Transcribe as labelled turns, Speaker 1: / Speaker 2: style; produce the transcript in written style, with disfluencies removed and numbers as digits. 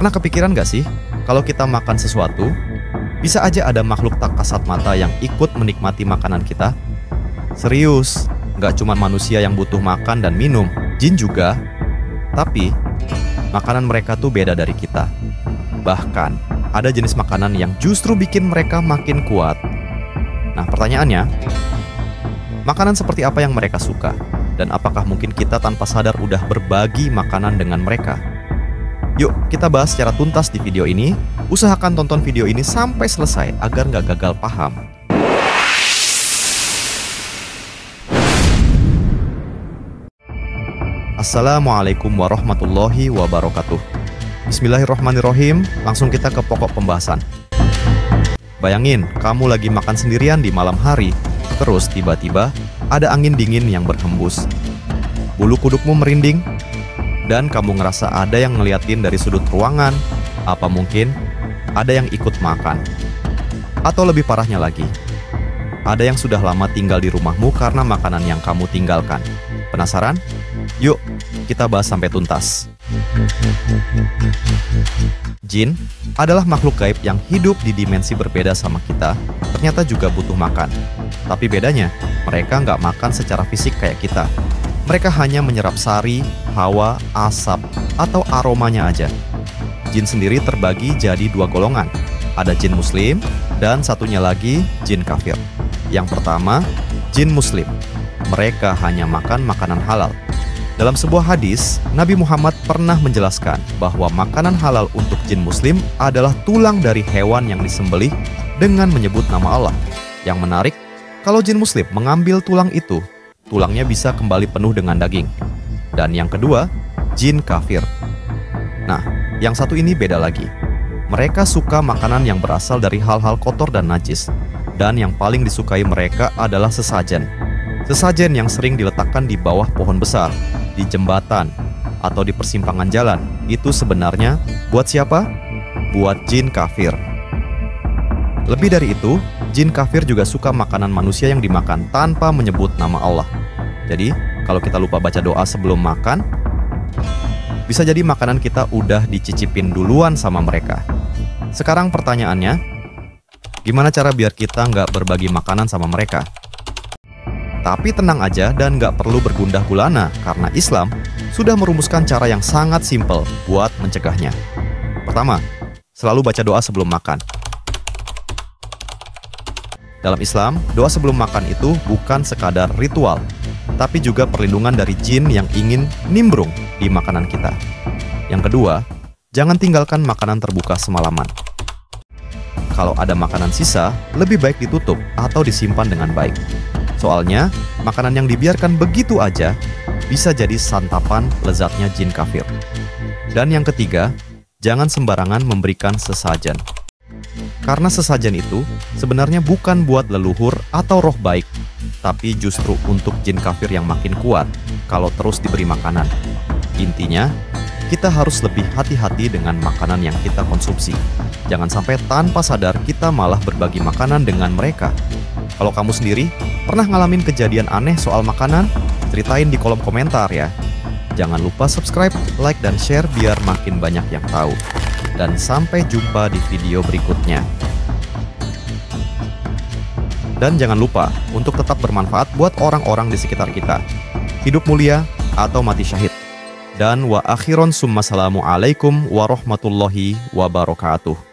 Speaker 1: Pernah kepikiran gak sih, kalau kita makan sesuatu, bisa aja ada makhluk tak kasat mata yang ikut menikmati makanan kita? Serius, gak cuma manusia yang butuh makan dan minum, jin juga. Tapi, makanan mereka tuh beda dari kita. Bahkan, ada jenis makanan yang justru bikin mereka makin kuat. Nah, pertanyaannya, makanan seperti apa yang mereka suka? Dan apakah mungkin kita tanpa sadar udah berbagi makanan dengan mereka? Yuk, kita bahas secara tuntas di video ini. Usahakan tonton video ini sampai selesai agar nggak gagal paham. Assalamualaikum warahmatullahi wabarakatuh. Bismillahirrohmanirrohim. Langsung kita ke pokok pembahasan. Bayangin, kamu lagi makan sendirian di malam hari. Terus tiba-tiba ada angin dingin yang berhembus. Bulu kudukmu merinding. Dan kamu ngerasa ada yang ngeliatin dari sudut ruangan. Apa mungkin ada yang ikut makan? Atau lebih parahnya lagi, ada yang sudah lama tinggal di rumahmu karena makanan yang kamu tinggalkan. Penasaran? Yuk, kita bahas sampai tuntas. Jin adalah makhluk gaib yang hidup di dimensi berbeda sama kita, ternyata juga butuh makan. Tapi bedanya, mereka nggak makan secara fisik kayak kita. Mereka hanya menyerap sari, hawa, asap, atau aromanya aja. Jin sendiri terbagi jadi dua golongan. Ada jin muslim, dan satunya lagi jin kafir. Yang pertama, jin muslim. Mereka hanya makan makanan halal. Dalam sebuah hadis, Nabi Muhammad pernah menjelaskan bahwa makanan halal untuk jin muslim adalah tulang dari hewan yang disembelih dengan menyebut nama Allah. Yang menarik, kalau jin muslim mengambil tulang itu, tulangnya bisa kembali penuh dengan daging. Dan yang kedua, jin kafir. Nah, yang satu ini beda lagi. Mereka suka makanan yang berasal dari hal-hal kotor dan najis. Dan yang paling disukai mereka adalah sesajen. Sesajen yang sering diletakkan di bawah pohon besar, di jembatan, atau di persimpangan jalan. Itu sebenarnya buat siapa? Buat jin kafir. Lebih dari itu, jin kafir juga suka makanan manusia yang dimakan tanpa menyebut nama Allah. Jadi, kalau kita lupa baca doa sebelum makan, bisa jadi makanan kita udah dicicipin duluan sama mereka. Sekarang pertanyaannya, gimana cara biar kita nggak berbagi makanan sama mereka? Tapi tenang aja dan nggak perlu bergundah gulana, karena Islam sudah merumuskan cara yang sangat simpel buat mencegahnya. Pertama, selalu baca doa sebelum makan. Dalam Islam, doa sebelum makan itu bukan sekadar ritual, tapi juga perlindungan dari jin yang ingin nimbrung di makanan kita. Yang kedua, jangan tinggalkan makanan terbuka semalaman. Kalau ada makanan sisa, lebih baik ditutup atau disimpan dengan baik. Soalnya, makanan yang dibiarkan begitu aja bisa jadi santapan lezatnya jin kafir. Dan yang ketiga, jangan sembarangan memberikan sesajen. Karena sesajen itu sebenarnya bukan buat leluhur atau roh baik, tapi justru untuk jin kafir yang makin kuat kalau terus diberi makanan. Intinya, kita harus lebih hati-hati dengan makanan yang kita konsumsi. Jangan sampai tanpa sadar kita malah berbagi makanan dengan mereka. Kalau kamu sendiri pernah ngalamin kejadian aneh soal makanan? Ceritain di kolom komentar ya. Jangan lupa subscribe, like, dan share biar makin banyak yang tahu. Dan sampai jumpa di video berikutnya. Dan jangan lupa untuk tetap bermanfaat buat orang-orang di sekitar kita. Hidup mulia atau mati syahid. Dan wa akhiron summa salamu alaikum warahmatullahi wabarakatuh.